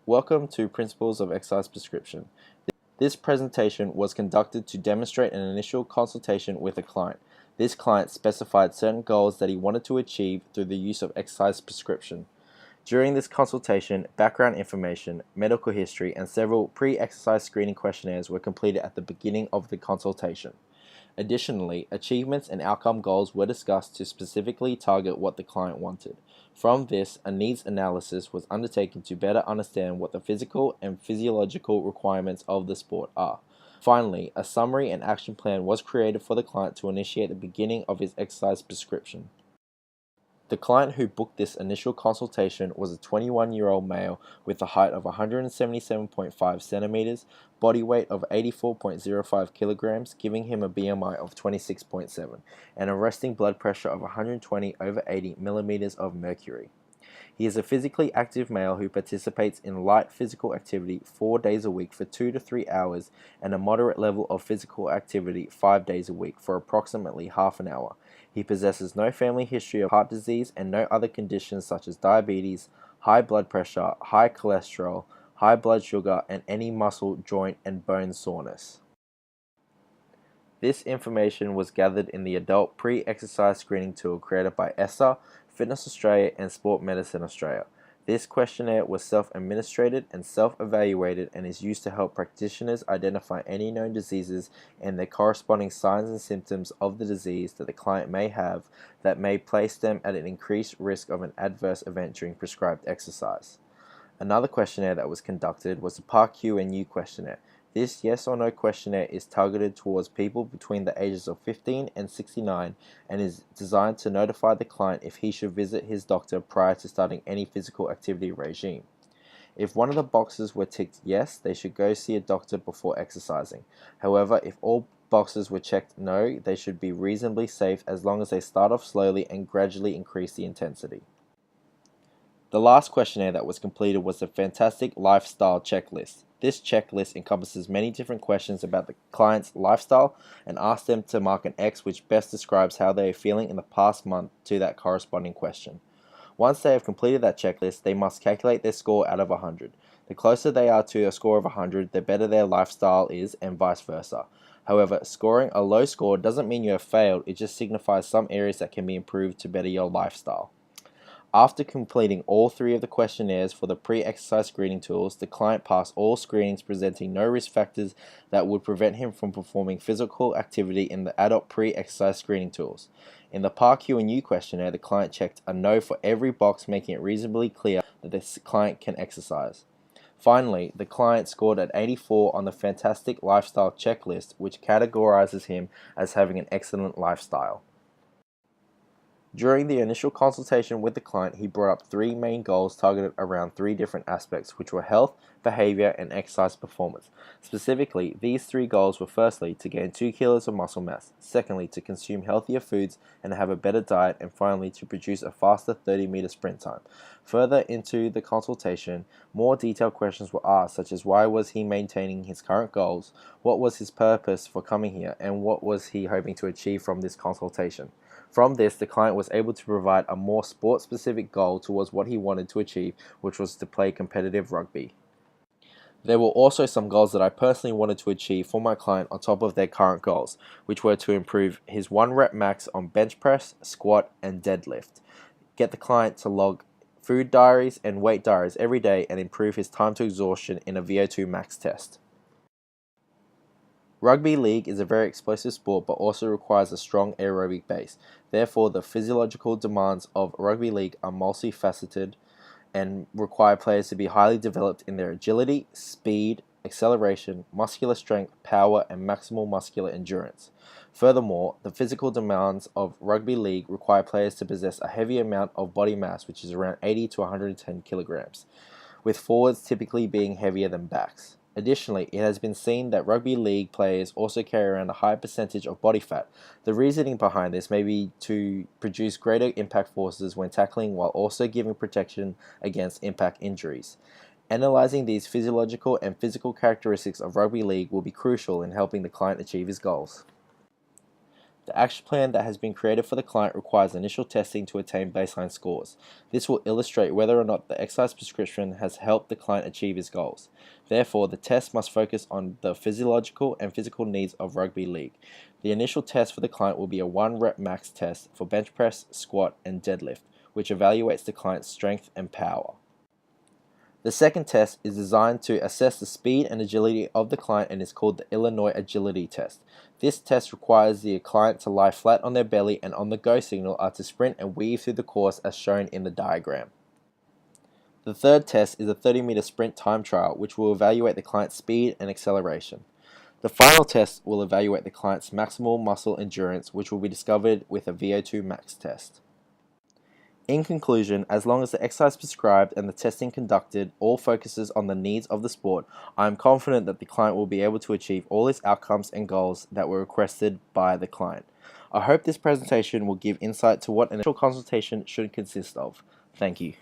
Welcome to Principles of Exercise Prescription. This presentation was conducted to demonstrate an initial consultation with a client. This client specified certain goals that he wanted to achieve through the use of exercise prescription. During this consultation, background information, medical history, and several pre-exercise screening questionnaires were completed at the beginning of the consultation. Additionally, achievements and outcome goals were discussed to specifically target what the client wanted. From this, a needs analysis was undertaken to better understand what the physical and physiological requirements of the sport are. Finally, a summary and action plan was created for the client to initiate the beginning of his exercise prescription. The client who booked this initial consultation was a 21-year-old male with a height of 177.5 centimeters, body weight of 84.05 kilograms, giving him a BMI of 26.7, and a resting blood pressure of 120/80 millimeters of mercury. He is a physically active male who participates in light physical activity 4 days a week for 2 to 3 hours and a moderate level of physical activity 5 days a week for approximately half an hour. He possesses no family history of heart disease and no other conditions such as diabetes, high blood pressure, high cholesterol, high blood sugar, and any muscle, joint, and bone soreness. This information was gathered in the adult pre-exercise screening tool created by ESSA, Fitness Australia, and Sport Medicine Australia. This questionnaire was self-administrated and self-evaluated and is used to help practitioners identify any known diseases and their corresponding signs and symptoms of the disease that the client may have that may place them at an increased risk of an adverse event during prescribed exercise. Another questionnaire that was conducted was the PAR-Q&U questionnaire. This yes or no questionnaire is targeted towards people between the ages of 15 and 69 and is designed to notify the client if he should visit his doctor prior to starting any physical activity regime. If one of the boxes were ticked yes, they should go see a doctor before exercising. However, if all boxes were checked no, they should be reasonably safe as long as they start off slowly and gradually increase the intensity. The last questionnaire that was completed was the Fantastic Lifestyle Checklist. This checklist encompasses many different questions about the client's lifestyle and asks them to mark an X which best describes how they are feeling in the past month to that corresponding question. Once they have completed that checklist, they must calculate their score out of 100. The closer they are to a score of 100, the better their lifestyle is, and vice versa. However, scoring a low score doesn't mean you have failed, it just signifies some areas that can be improved to better your lifestyle. After completing all 3 of the questionnaires for the pre-exercise screening tools, the client passed all screenings presenting no risk factors that would prevent him from performing physical activity in the adult pre-exercise screening tools. In the PAR-Q&U questionnaire, the client checked a no for every box, making it reasonably clear that the client can exercise. Finally, the client scored at 84 on the Fantastic Lifestyle Checklist, which categorizes him as having an excellent lifestyle. During the initial consultation with the client, he brought up 3 main goals targeted around 3 different aspects, which were health, behavior, and exercise performance. Specifically, these 3 goals were firstly, to gain 2 kilos of muscle mass, secondly, to consume healthier foods and have a better diet, and finally, to produce a faster 30-meter sprint time. Further into the consultation, more detailed questions were asked, such as why was he maintaining his current goals, what was his purpose for coming here, and what was he hoping to achieve from this consultation. From this, the client was able to provide a more sport-specific goal towards what he wanted to achieve, which was to play competitive rugby. There were also some goals that I personally wanted to achieve for my client on top of their current goals, which were to improve his 1 rep max on bench press, squat, and deadlift, get the client to log food diaries and weight diaries every day, and improve his time to exhaustion in a VO2 max test. Rugby league is a very explosive sport but also requires a strong aerobic base. Therefore, the physiological demands of rugby league are multifaceted and require players to be highly developed in their agility, speed, acceleration, muscular strength, power, and maximal muscular endurance. Furthermore, the physical demands of rugby league require players to possess a heavy amount of body mass, which is around 80 to 110 kilograms, with forwards typically being heavier than backs. Additionally, it has been seen that rugby league players also carry around a high percentage of body fat. The reasoning behind this may be to produce greater impact forces when tackling while also giving protection against impact injuries. Analyzing these physiological and physical characteristics of rugby league will be crucial in helping the client achieve his goals. The action plan that has been created for the client requires initial testing to attain baseline scores. This will illustrate whether or not the exercise prescription has helped the client achieve his goals. Therefore, the test must focus on the physiological and physical needs of rugby league. The initial test for the client will be a 1-rep max test for bench press, squat, and deadlift, which evaluates the client's strength and power. The second test is designed to assess the speed and agility of the client and is called the Illinois Agility Test. This test requires the client to lie flat on their belly and on the go signal are to sprint and weave through the course as shown in the diagram. The third test is a 30-meter sprint time trial, which will evaluate the client's speed and acceleration. The final test will evaluate the client's maximal muscle endurance, which will be discovered with a VO2 max test. In conclusion, as long as the exercise prescribed and the testing conducted all focuses on the needs of the sport, I am confident that the client will be able to achieve all his outcomes and goals that were requested by the client. I hope this presentation will give insight to what an initial consultation should consist of. Thank you.